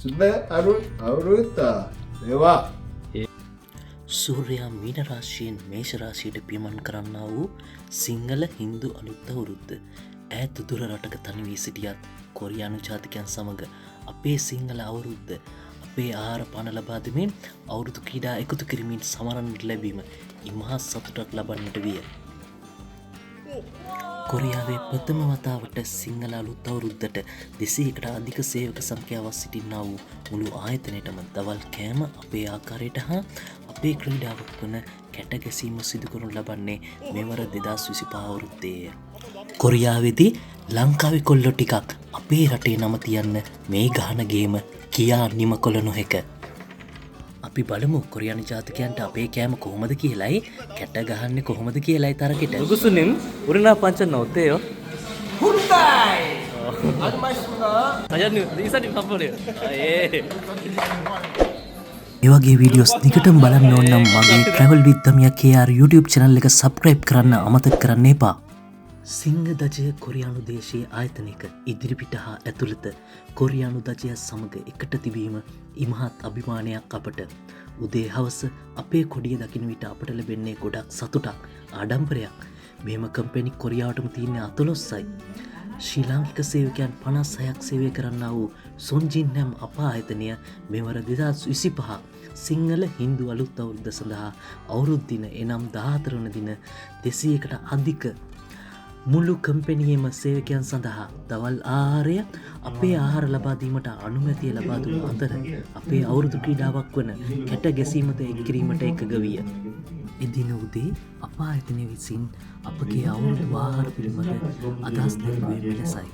සුබ අවුරුද්ද වේවා. සූර්යයා මීන රාශියෙන් මේෂ රාශියට පියමන් කරන්නා වූ සිංහල හින්දු අලුත් අවුරුද්ද. ඈත දුර රටක තනි වී සිටියත් කොරියානු ජාතිකයන් සමග අපේ සිංහල අවුරුද්ද අපේ ආහාර පාන ලබා දෙමින් අවුරුදු ක්‍රීඩා එකතු කිරීමෙන් සමරන්නට ලැබීම ඉමහත් සතුටක් ලබන්නට විය. කොරියාවේ ප්‍රථම වතාවට සිංහල අලුත් අවුරුද්දට 200කට අධික සේවක සංඛ්‍යාවක් සිටින්නා වූ මුළු ආයතනයටම දවල් කෑම අපේ ආකාරයට හා අපේ ක්‍රීඩාවක් වන කැට ගැසීම සිදු කරනු ලබන්නේ මෙවර 2025 අවුරුද්දේය. කොරියාවේදී ලංකාවේ කොල්ලෝ ටිකක් අපේ රටේ නම තියන්න මේ ගහන ගේම කියා නිම කොළ නොහැක. අපි බලමු කොරියානු ජාතිකයන්ට අපේ කෑම කොහොමද කියලයි කැට ගහන්නේ කොහොමද කියලයි තරගෙට. 누구스님 우리나라 반찬 어때요? හොඳයි. අද 맛있습니다. 사장님 이사님 한 번에요. 예. මේ වගේ වීඩියෝස් දිගටම බලන්න ඕන නම් මගේ travel with Tamiya KR YouTube channel එක subscribe කරන්න අමතක කරන්න එපා. සිංහ දජය කොරියානු දේශයේ ආයතනයක ඉදිරිපිට හා ඇතුළත කොරියානු දජය සමග එකට තිබීම ඉමහත් අභිමානයක් අපට. උදේ හවස අපේ කොඩිය දකින විට අපට ලැබෙන්නේ ගොඩක් සතුටක් ආඩම්බරයක්. මෙම කම්පැනි කොරියාවටම තියෙන 14යි. ශ්‍රී ලාංකික සේවකයන් 56ක් සේවය කරන්නා වූ සොන්ජින් නැම් අප ආයතනය මෙවර 2025 සිංහල හින්දු අලුත් අවුරුද්ද සඳහා අවුරුදු දින එනම් 14 වන දින 200කට අධික මුළු කම්පැනියේම සේවකයන් සඳහා දවල් ආහාරය අපේ ආහාර ලබා දීමට අනුමැතිය ලබා දුන් අතර අපේ අවුරුදු ක්‍රීඩාවක් වන කැට ගැසීමට එක් කිරීමට එකඟ විය. එදින උදේ අප ආයතනය විසින් අපගේ අවුරුදු ආහාර පිළිබඳ අදහස් දැක්වීම ලෙසයි.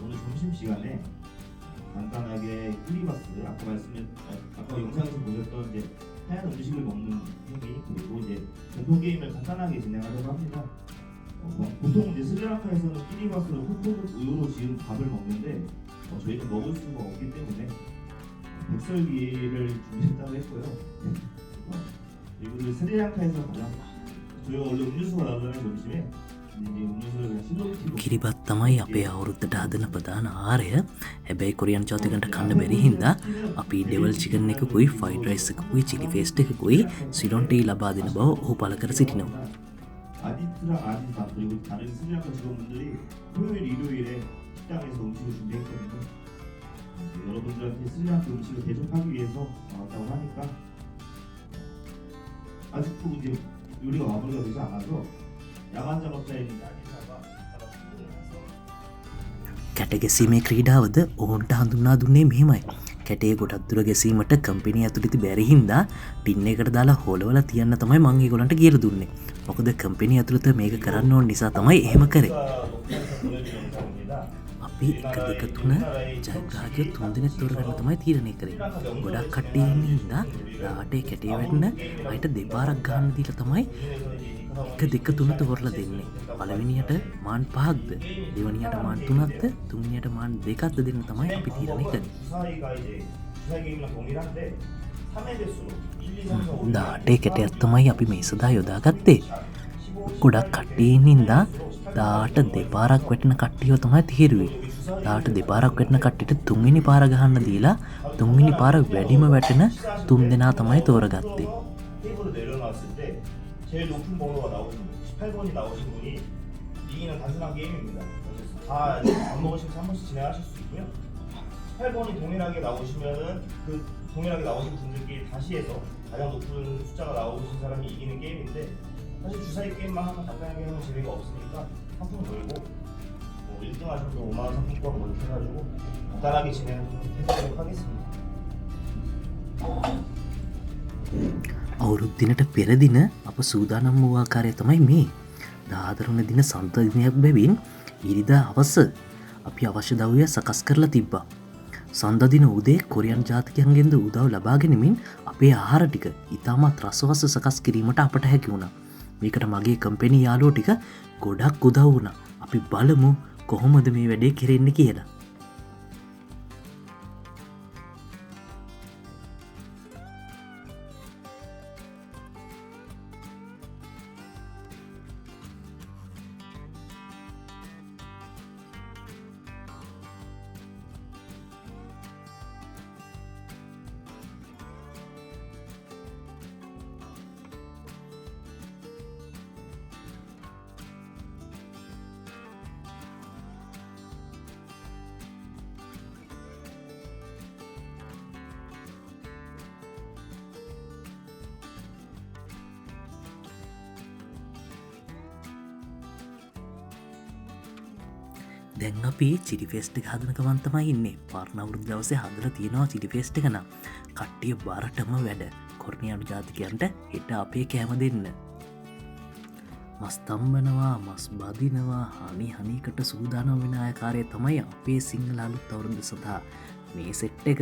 간단하게 키리바스 아까 영상에서 보셨던 이제 하얀 음식을 먹는 게임 그리고 이제 공포 게임을 간단하게 진행하려고 합니다. 보통 이제 스리랑카에서는 키리바스를 흑고기 우유로 지은 밥을 먹는데 저희는 먹을 수가 없기 때문에 백설기를 준비했다고 했고요. 이거를 스리랑카에서 가장 저희가 원래 음료수가 나오잖아요 점심에. කිරිබත් තමයි අපේ අවුරුද්දට හදන ප්‍රධාන ආහාරය. හැබැයි කොරියන් ජාතිකයන්ට කන්න බැරි හින්දා අපි ඩෙවල් චිකන් එකකුයි ෆ්‍රයිඩ් රයිස් එකකුයි චිලි පේස්ට් එකකුයි සිලොන් ටී ලබා දෙන බව ඔහු පළ කර සිටිනවා. 아디트랑 아디사 그리고 다른 스리랑카 직원분들이 토요일 일요일에 식당에서 음식을 준비했거든요. 여러분들한테 스리랑카 음식을 대접하기 위해서 나왔다고 하니까 아직도 이제 요리가 마무리가 되지 않아서 야간 작업자인 아디사가 කැට ගැසීමේ ක්‍රීඩාවද ඔවුන්ට හඳුන්වා දුන්නේ මෙහෙමයි. කැටේ ගොඩක් දුර ගැසීමට කම්පැනි ඇතුළත බැරි හින්දා ටින් එකට දාලා හොලවලා තියන්න තමයි මං ඒගොල්ලන්ට කියලා දුන්නේ. මොකද කම්පැනි ඇතුළත මේක කරන්න ඕන නිසා තමයි එහෙම කරේ. අපි 1 2 3 ජයග්‍රාහකයෝ 3 දෙනෙක් තෝරගන්න තමයි තීරණය කරේ. ගොඩක් කට්ටිය ඉන්න හින්දා රාටේ කැටේ වැටෙන අයිට දෙපාරක් ගන්න දීලා තමයි 1 2 3 තෝරලා දෙන්නේ. පළවෙනියට මාන් 5ක්ද, දෙවෙනියට මාන් 3ක්ද, තුන්වෙනියට මාන් 2ක්ද දෙන්න තමයි අපි තීරණය කරේ. දාටේ කැටයක් තමයි අපි මේ සදා යොදාගත්තේ. ගොඩක් කට්ටිය ඉන්න හින්දා දාට දෙපාරක් වැටෙන කට්ටියෝ තමයි තීරුවේ. දාට දෙපාරක් වැටෙන කට්ටියට තුන්වෙනි පාර ගහන්න දීලා තුන්වෙනි පාර වැඩිම වැටෙන 3 දෙනා තමයි තෝරගත්තේ. 제일 높은 번호가 나오신 분, 18번이 나오신 분이 이기는 단순한 게임입니다. 다 밥 먹으시면 한 번씩 진행하실 수 있고요. 18번이 동일하게 나오시면은 그 동일하게 나오신 분들끼리 다시 해서 가장 높은 숫자가 나오신 사람이 이기는 게임인데 사실 주사위 게임만 하면 간단하게 하면 재미가 없으니까 상품 걸고 뭐 1등 하셔도 5만 원 상품권 뭐 이렇게 해가지고 간단하게 진행하도록 하겠습니다. අවුරුද්දිනට පෙරදින අප සූදානම් වූ ආකාරය තමයි මේ. 14 වන දින සන්ත දිනයක් බැවින් ඉරිදා හවස අපි අවශ්‍ය දව්‍ය සකස් කරලා තිබ්බා. සන්දා දින උදේ කොරියන් ජාතිකයන්ගෙන්ද උදව් ලබා ගැනීමෙන් අපේ ආහාර ටික ඉතාමත් රසවත් සකස් කිරීමට අපට හැකි වුණා. මේකට මගේ කම්පැනි යාළුවෝ ටික ගොඩක් උදව් වුණා. අපි බලමු කොහොමද මේ වැඩේ කෙරෙන්නේ කියලා. දැන් අපි චිටි ෆෙස්ට් එක හදන ගමන් තමයි ඉන්නේ. පරණවුරුදු දවසේ හදලා තියෙනවා චිටි ෆෙස්ට් එක නම්. කට්ටිය බාරටම වැඩ. කොරියානු ජාතිකයන්ට හෙට අපේ කෑම දෙන්න. මස් තම්බනවා, මස් බදිනවා, හනිකට සූදානම් වෙන ආකාරය තමයි අපේ සිංහල අලුත් අවුරුද්ද සඳහා මේ සෙට් එක.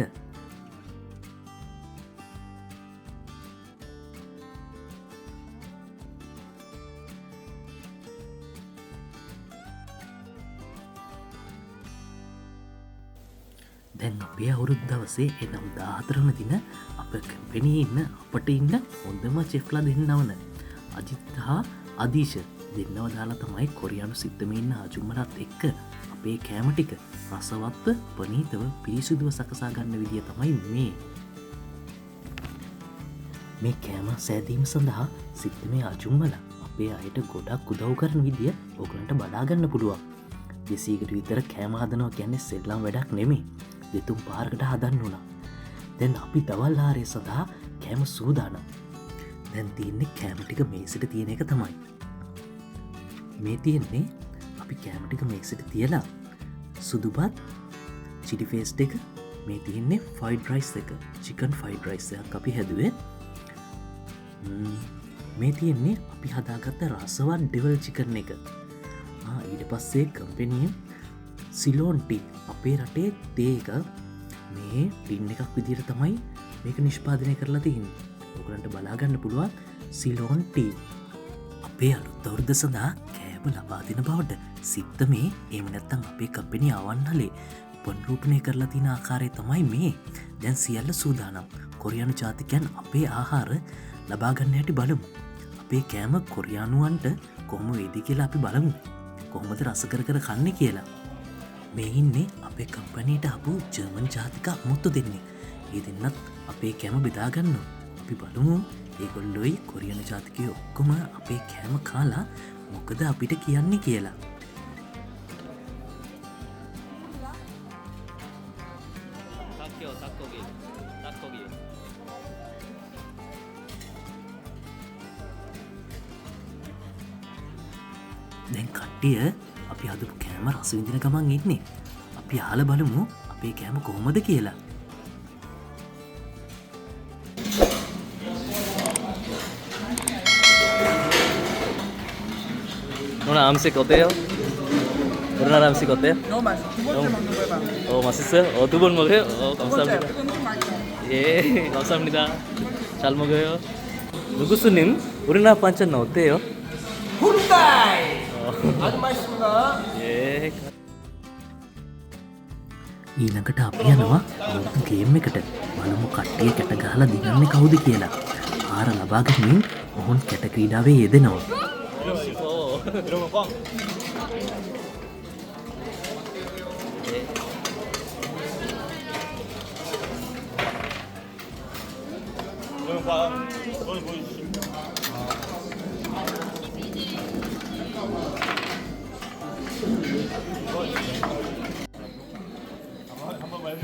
දැන් අපේ අවුරුදු දවසේ එනම් 14 වන දින අප කම්පැනි ඉන්න අපට ඉන්න හොඳම චෙෆ්ලා දෙන්නවන අජිත් හා අදීශ දෙන්නව දාලා තමයි කොරියානු සිත්තම ඉන්න ආජුම්මලත් එක්ක අපේ කෑම ටික රසවත්ව ප්‍රණීතව පිරිසිදුව සකසා ගන්න විදිය තමයි මේ කෑම සෑදීම සඳහා සිත්තමේ ආජුම්මල අපේ අයට ගොඩක් උදව් කරන විදිය ඔයගලන්ට බලාගන්න පුළුවන්. 200කට විතර කෑම හදනවා කියන්නේ සෙල්ලම් වැඩක් නෙමෙයි. දෙතුන් පාරකට හදන්න උනා. දැන් අපි දවල් ආහාරය සඳහා කෑම සූදානම්. දැන් තියෙන්නේ කෑම ටික මේසෙට තියෙන එක තමයි. මේ තියෙන්නේ අපි කෑම ටික මේසෙට තියලා සුදුපත් චිලි ෆේස්ට් එක, මේ තියෙන්නේ ෆ්‍රයිඩ් රයිස් එක, චිකන් ෆ්‍රයිඩ් රයිස් එකක් අපි හැදුවේ. මේ තියෙන්නේ අපි හදාගත්ත රසවත් ඩෙවල් චිකන් එක. ඊට පස්සේ කම්පැනි සිලෝන් ටී අපේ රටේ තේ එක මේ ටින් එකක් විදිහට තමයි මේක නිෂ්පාදනය කරලා තියෙන්නේ. ඔයගලන්ට බලාගන්න පුළුවන් සිලෝන් ටී. අපේ අලුත් අවුරුද්ද සඳහා කෑම ලබා දෙන බවට සිත්ත මේ එහෙම නැත්නම් අපේ කම්පැනි ආවන්නලේ පුනරූපණය කරලා තියෙන ආකාරය තමයි මේ. දැන් සියල්ල සූදානම්. කොරියානු ජාතිකයන් අපේ ආහාර ලබා ගන්න හැටි බලමු. අපේ කෑම කොරියානුවන්ට කොහොම වේද කියලා අපි බලමු. කොහොමද රස කර කන්නේ කියලා. මේ ඉන්නේ අපේ කම්පැනිට ආපු ජර්මන් ජාතික මුත්තු දෙන්නේ. ඒ දෙන්නත් අපේ කෑම බෙදා ගන්නවා. අපි බලමු ඒගොල්ලෝයි කොරියානු ජාතිකයෝ ඔක්කොම අපේ කෑම කාලා මොකද අපිට කියන්නේ කියලා. දැන් කට්ටිය අපි හදපු කෑම රස විඳින ගමන් ඉන්නේ. අපි අහලා බලමු අපේ කෑම කොහොමද කියලා. Nona, amsik hotel. Benar amsik hotel? 너무 맛있어. 두 번째 먹는 거야, 봐. 맛있어요? 두 번 먹어요? 두 번째. 감사합니다. 이건 너무 맛있어. 예, 감사합니다. 잘 먹어요. 누구스님, 우리나라 반찬은 어때요? 후른다이. 아주 맛있습니다. 예. ඊළඟට අපි යනවා අවුරුදු ගේම් එකට. බලමු කට්ටිය කැට ගහලා දිනන්නේ කවුද කියලා. ආහාර ලබා ගැනීම ඔවුන් කැට ක්‍රීඩාවේ යෙදෙනවා. 이러면 꽝. 이러면 꽝. 너희 보여주시면.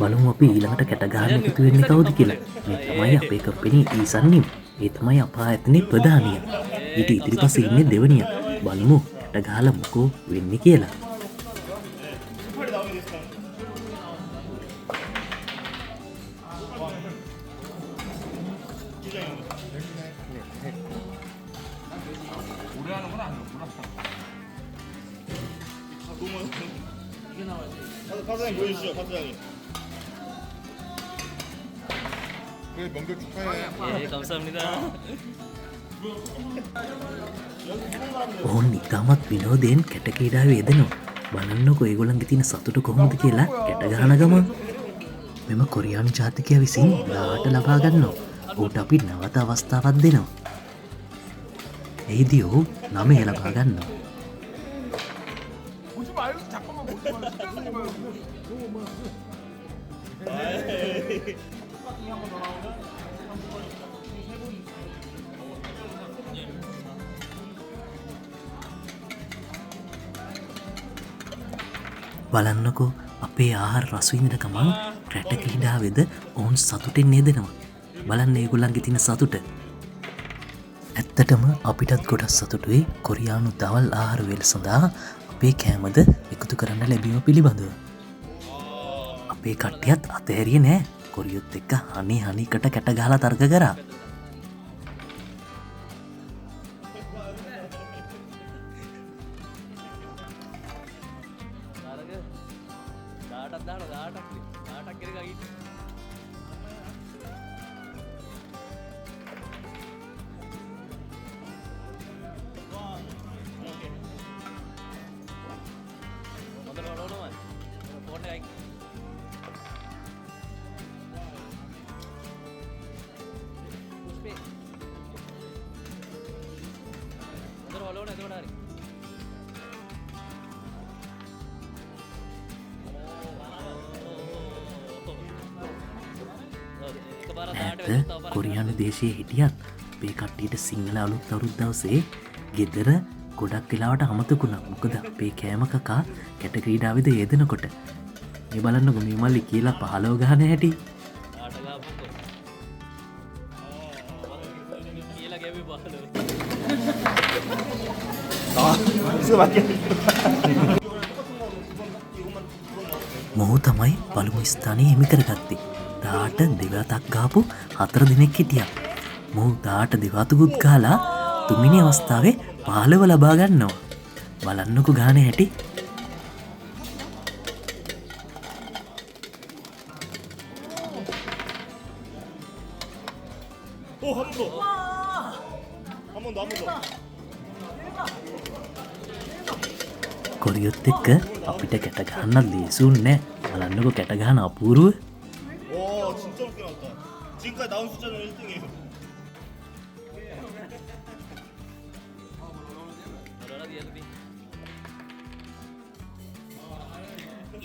බලමු අපි ඊළඟට කැට ගහන්න එකතු වෙන්නේ කවුද කියලා. මේ තමයි අපේ කම්පැනි ඊසන්නිම්. ඒ තමයි අපා ඇතනේ ප්‍රධානියා. ඊට ඉදිරිපස්සේ ඉන්නේ දෙවනියා. බලමු කැට ගහලා මොකෝ වෙන්නේ කියලා. 사장님 보여주시죠, 사장님. 그래 명절 축하해. 예, 감사합니다. ඔවුන් ඉතාමත් විනෝදයෙන් කැට ක්‍රීඩාවේ යෙදෙනවා. බලන්නකො ඒගොල්ලන්ගේ තියෙන සතුට කොහොමද කියලා කැට ගහන ගමන්. මෙම කොරියානු ජාතිකයා විසින් ලාට ලබා ගන්නවා. ඌට අපි නැවත අවස්ථාවක් දෙනවා. එහිදී ඔහු 9 ලබා ගන්නවා. 보지 말고 잠깐만 보지 말고. බලන්නකෝ අපේ ආහාර රස විඳින ගමන් රැට ක්‍රීඩාවේද ඔවුන් සතුටින් යෙදෙනවා. බලන්න ඒගොල්ලන්ගේ තියෙන සතුට. ඇත්තටම අපිටත් ගොඩක් සතුටුයි කොරියානු දවල් ආහාර වේල සඳහා අපේ කෑමද එකතු එකතු කරන්න ලැබීම පිළිබඳව. අපේ කට්ටියත් අතහැරිය නෑ කොරියොත් එක්ක හනි හනිකට කැට ගහලා තර්ක කරා. දාටක් දාන දාටක් කෙරේ ගිහින් මොකද වලවනවා ෆෝන් එකයි පුෂ්පේ මොකද වලවන එතකොට හරි ඇත කොරියානු දේශය හිටියත් අපේ කට්ටියට සිංහල අලුත් අවුරුදු දවසේ ගෙදර ගොඩක් වෙලාවට අමතකුණා. මොකද අපේ කෑම කකා කැට ක්‍රීඩාවෙද යෙදෙනකොට මේ බලන්න ගොමි මල්ලි කියලා 15 ගහන හැටි. කියලා ගැවි බහලු මොහු තමයි පළමු ස්ථානය හිමි කරගත්තේ. දාට දෙවතක් ගාපු 4 දිනෙක් හිටියා. මොහු දාට දෙවතුකුත් ගාලා තුන්වෙනි අවස්ථාවේ 15 ලබා ගන්නවා. බලන්නකෝ ගානේ හැටි. කොරියොත් එක්ක අපිට කැට ගහන්න ලේසුන් නෑ. බලන්නකෝ කැට ගහන අපූර්ව. 오 진짜 높게 나왔다. 지금까지 나온 숫자는 1등이에요.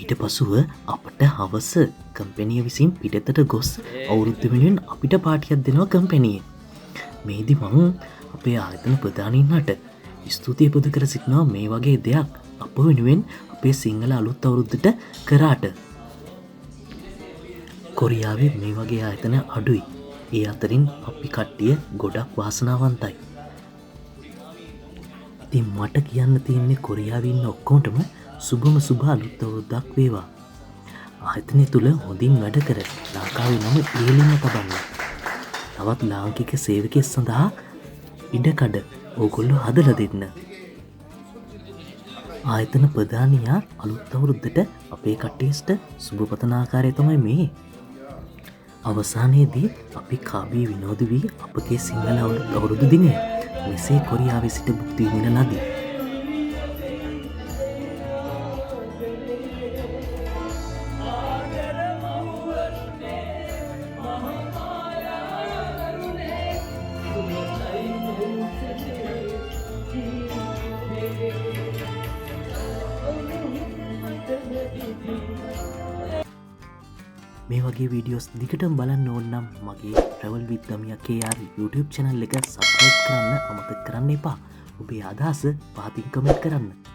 ඊට පසුව අපට හවස කම්පැනිය විසින් පිටතට ගොස් අවුරුද්ධ වෙනුවෙන් අපිට පාටියක් දෙනවා කම්පැනිය. මේදි මං අපේ ආයතන ප්‍රධානීන්ට ස්තුතිය පුද කර සිටිනවා මේ වගේ දෙයක් අප වෙනුවෙන් අපේ සිංහල අලුත් අවුරුද්දට කරාට. කොරියාවේ මේ වගේ ආයතන අඩුයි. ඒ අතරින් අපි කට්ටිය ගොඩක් වාසනාවන්තයි. ඉතින් මට කියන්න තියෙන්නේ කොරියාවේ ඉන්න ඔක්කොටම සුබම සුබ අලුත් අවුරුද්දක් වේවා. ආයතනය තුල හොඳින් වැඩ කර ලංකාවේ නම ඉහළින්ම තබන්න. තවත් ලාංකික සේවකයෙක් සඳහා ඉඩකඩ ඕගොල්ලෝ හදලා දෙන්න. ආයතන ප්‍රධානියා අලුත් අවුරුද්දට අපේ කට්ටියට සුබ පතන ආකාරය තමයි මේ. අවසානයේදී අපි කාබී විනෝද වී අපගේ සිංහල අවුරුදු දිනය මෙසේ කොරියාවේ සිට භුක්ති විඳින ලදී. මේ වගේ වීඩියෝස් දිගටම බලන්න ඕන නම් මගේ travel with Damiya KR YouTube channel එක subscribe කරන්න අමතක කරන්න එපා. ඔබේ අදහස පහතින් කමෙන්ට් කරන්න.